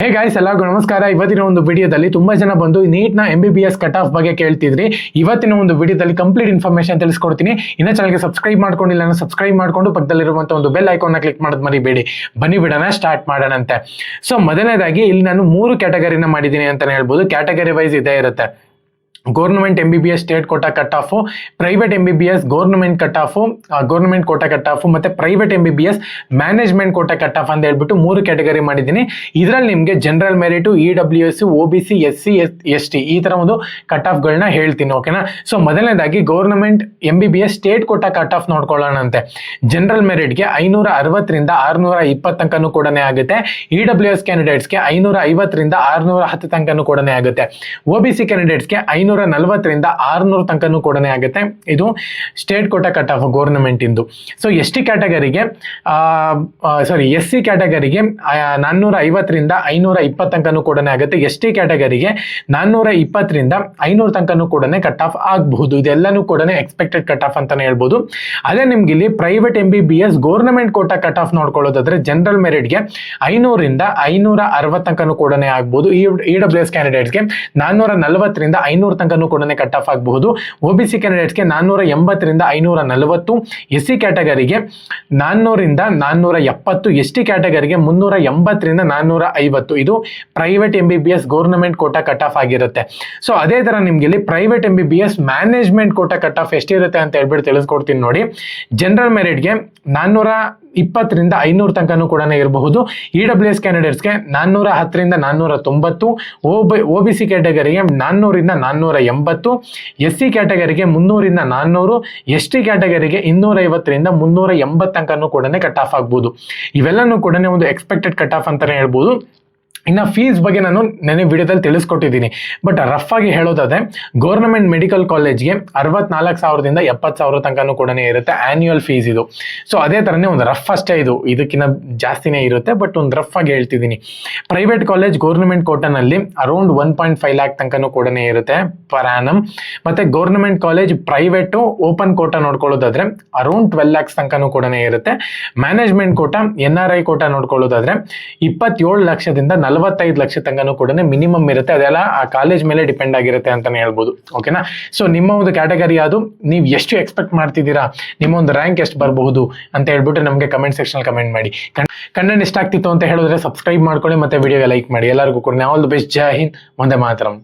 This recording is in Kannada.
ಹೇ ಗಾಯ್ಸ್, ಎಲ್ಲರಿಗೂ ನಮಸ್ಕಾರ. ಇವತ್ತಿನ ಒಂದು ವಿಡಿಯೋದಲ್ಲಿ ತುಂಬಾ ಜನ ಬಂದು ನೀಟ್ನ MBBS ಕಟ್ ಆಫ್ ಬಗ್ಗೆ ಕೇಳ್ತಿದ್ರಿ. ಇವತ್ತಿನ ಒಂದು ವಿಡಿಯೋದಲ್ಲಿ ಕಂಪ್ಲೀಟ್ ಇನ್ಫಾರ್ಮೇಶನ್ ತಿಳಿಸ್ಕೊಡ್ತೀನಿ. ಇನ್ನ ಚಾನಲ್ಗೆ ಸಬ್ಸ್ಕ್ರೈಬ್ ಮಾಡ್ಕೊಂಡಿಲ್ಲ ಅಂದ್ರೆ ಸಬ್ಸ್ಕ್ರೈಬ್ ಮಾಡ್ಕೊಂಡು ಪಕ್ಕದಲ್ಲಿರುವಂತಹ ಒಂದು ಬೆಲ್ ಐಕಾನ್ ಕ್ಲಿಕ್ ಮಾಡೋದು ಮರಿಬೇಡಿ. ಬನ್ನಿ ಬಿಡೋಣ, ಸ್ಟಾರ್ಟ್ ಮಾಡೋಣಂತೆ. ಸೊ ಮೊದಲನೇದಾಗಿ ಇಲ್ಲಿ ನಾನು 3 ಕ್ಯಾಟಗರಿನ ಮಾಡಿದ್ದೀನಿ ಅಂತಾನೆ ಹೇಳ್ಬೋದು. ಕ್ಯಾಟಗರಿ ವೈಸ್ ಇದೇ ಇರುತ್ತೆ. Government MBBS state quota cut off, private MBBS government cut off, government quota cut off, ಮತ್ತೆ private MBBS management quota cut off ಅಂತ ಹೇಳ್ಬಿಟ್ಟು 3 ಕ್ಯಾಟಗರಿ ಮಾಡಿದ್ದೀನಿ. ಇದರಲ್ಲಿ ನಿಮಗೆ general merit, EWS, OBC, SC, ST ಈ ತರ ಒಂದು ಕಟ್ ಆಫ್ ಗಳನ್ನ ಹೇಳ್ತೀನಿ. ಓಕೆನಾ? ಸೊ ಮೊದಲನೇದಾಗಿ government MBBS state quota cut off ನೋಡ್ಕೊಳ್ಳೋಣಂತೆ. ಜನರಲ್ ಮೆರಿಟ್ಗೆ 560 ರಿಂದ 620 ತನಕನೂ ಕೂಡ ಆಗುತ್ತೆ. EWS ಕ್ಯಾಂಡಿಡೇಟ್ಸ್ಗೆ 550 ರಿಂದ 610 ತನಕನೂ ಕೂಡ ಆಗುತ್ತೆ. OBC ಕ್ಯಾಂಡಿಡೇಟ್ಸ್ಗೆ 540 ರಿಂದ 600 ತನಕನೂ ಕೂಡ ಆಗುತ್ತೆ. ಇದು state quota cut off government ಇಂದು. ಸೊ SC ಕ್ಯಾಟಗರಿಗೆ SC ಕ್ಯಾಟಗರಿಗೆ 450 ರಿಂದ 520 ತನಕನೂ ಕೂಡ ಆಗುತ್ತೆ. ST ಕ್ಯಾಟಗರಿಗೆ 420 ರಿಂದ 500 ತನಕನೂ ಕೂಡ ಕಟ್ ಆಫ್ ಆಗಬಹುದು. ಇದೆಲ್ಲನೂ ಕೂಡ ಎಕ್ಸ್ಪೆಕ್ಟೆಡ್ ಕಟ್ ಆಫ್ ಅಂತಾನೆ ಹೇಳ್ಬೋದು. ಅದೇ ನಿಮ್ಗೆ ಇಲ್ಲಿ private MBBS government quota cut off ನೋಡ್ಕೊಳ್ಳೋದಾದ್ರೆ ಜನರಲ್ ಮೆರಿಟ್ಗೆ 500 ರಿಂದ 560 ತನಕನೂ ಕೂಡ ಆಗ್ಬಹುದು. EWS ಕ್ಯಾಂಡಿಡೇಟ್ಸ್ಗೆ 440 ರಿಂದ 500 ತನಕನೂ ಕೂಡ ಕಟ್ ಆಫ್ ಆಗಬಹುದು. OBC ಕ್ಯಾಂಡಿಡೇಟ್ಸ್ಗೆ 480 ರಿಂದ 540, SC ಕ್ಯಾಟಗರಿಗೆ 400 ರಿಂದ 470, ST ಕ್ಯಾಟಗರಿಗೆ 380 ರಿಂದ 450. ಇದು private MBBS government quota cut off ಆಗಿರುತ್ತೆ. ಸೊ ಅದೇ ತರ ನಿಮ್ಗೆ ಇಲ್ಲಿ private MBBS management quota cut off ಎಷ್ಟಿರುತ್ತೆ ಅಂತ ಹೇಳ್ಬಿಟ್ಟು ತಿಳಿಸ್ಕೊಡ್ತೀನಿ ನೋಡಿ. ಜನರಲ್ ಮೆರಿಟ್ಗೆ 420 ರಿಂದ 500 ತನಕನೂ ಕೂಡ ಇರಬಹುದು. EWS ಕ್ಯಾಂಡಿಡೇಟ್ಸ್ಗೆ 410 ರಿಂದ 490, OBC ಕ್ಯಾಟಗರಿಗೆ 400 ರಿಂದ 480, SC ಕ್ಯಾಟಗರಿಗೆ 300 ರಿಂದ 400, ST ಕ್ಯಾಟಗರಿಗೆ 250 ರಿಂದ 380 ತನಕನೂ ಕೂಡ ಕಟ್ ಆಫ್ ಆಗ್ಬಹುದು. ಇವೆಲ್ಲನೂ ಕೂಡ ಒಂದು ಎಕ್ಸ್ಪೆಕ್ಟೆಡ್ ಕಟ್ ಆಫ್ ಅಂತಾನೆ ಹೇಳ್ಬೋದು. ಇನ್ನು ಫೀಸ್ ಬಗ್ಗೆ ನಾನು ನೆನೆ ವಿಡಿಯೋದಲ್ಲಿ ತಿಳಿಸ್ಕೊಟ್ಟಿದ್ದೀನಿ. ಬಟ್ ರಫ್ ಆಗಿ ಹೇಳೋದಾದ್ರೆ ಗೌರ್ಮೆಂಟ್ ಮೆಡಿಕಲ್ ಕಾಲೇಜ್ಗೆ 64,000 ದಿಂದ 70,000 ತನಕನೂ ಕೂಡ ಇರುತ್ತೆ ಆನ್ಯುವಲ್ ಫೀಸ್ ಇದು. ಸೊ ಅದೇ ತರನೇ ಒಂದು ರಫ್ ಅಷ್ಟೇ, ಇದು ಇದಕ್ಕಿಂತ ಜಾಸ್ತಿನೇ ಇರುತ್ತೆ, ಬಟ್ ಒಂದು ರಫ್ ಆಗಿ ಹೇಳ್ತಿದ್ದೀನಿ. ಪ್ರೈವೇಟ್ ಕಾಲೇಜ್ ಗೌರ್ಮೆಂಟ್ ಕೋಟಾನಲ್ಲಿ ಅರೌಂಡ್ 1.5 ಲ್ಯಾಕ್ ತನಕನೂ ಕೂಡ ಇರುತ್ತೆ ಪರ್ ಆನಮ್. ಮತ್ತೆ government college private open quota ನೋಡ್ಕೊಳ್ಳೋದಾದ್ರೆ ಅರೌಂಡ್ 12 ಲ್ಯಾಕ್ಸ್ ತನಕನೂ ಕೂಡ ಇರುತ್ತೆ. ಮ್ಯಾನೇಜ್ಮೆಂಟ್ ಕೋಟಾ NRI ಕೋಟಾ ನೋಡ್ಕೊಳ್ಳೋದಾದ್ರೆ 27 ಲಕ್ಷದಿಂದ 45 ಲಕ್ಷ ತನಕನೂ ಕೂಡ ಮಿನಿಮಮ್ ಇರುತ್ತೆ. ಅದೆಲ್ಲ ಆ ಕಾಲೇಜ್ ಮೇಲೆ ಡಿಪೆಂಡ್ ಆಗಿರುತ್ತೆ ಅಂತಾನೆ ಹೇಳ್ಬೋದು. ಓಕೆನಾ? ಸೊ ನಿಮ್ಮ ಒಂದು ಕ್ಯಾಟಗರಿ ಅದು, ನೀವು ಎಷ್ಟು ಎಕ್ಸ್ಪೆಕ್ಟ್ ಮಾಡ್ತಿದ್ದೀರಾ, ನಿಮ್ಮ ಒಂದು ರ್ಯಾಂಕ್ ಎಷ್ಟು ಬರಬಹುದು ಅಂತ ಹೇಳ್ಬಿಟ್ಟು ನಮಗೆ ಕಮೆಂಟ್ ಸೆಕ್ಷನ್ ಕಮೆಂಟ್ ಮಾಡಿ. ಕಂಟೆಂಟ್ ಇಷ್ಟ ಆಗ್ತಿತ್ತು ಅಂತ ಹೇಳಿದ್ರೆ ಸಬ್ಸ್ಕ್ರೈಬ್ ಮಾಡ್ಕೊಳ್ಳಿ, ಮತ್ತೆ ವಿಡಿಯೋಗೆ ಲೈಕ್ ಮಾಡಿ. ಎಲ್ಲರಿಗೂ ಕೂಡ all the best. Jai Hind, Vande Mataram.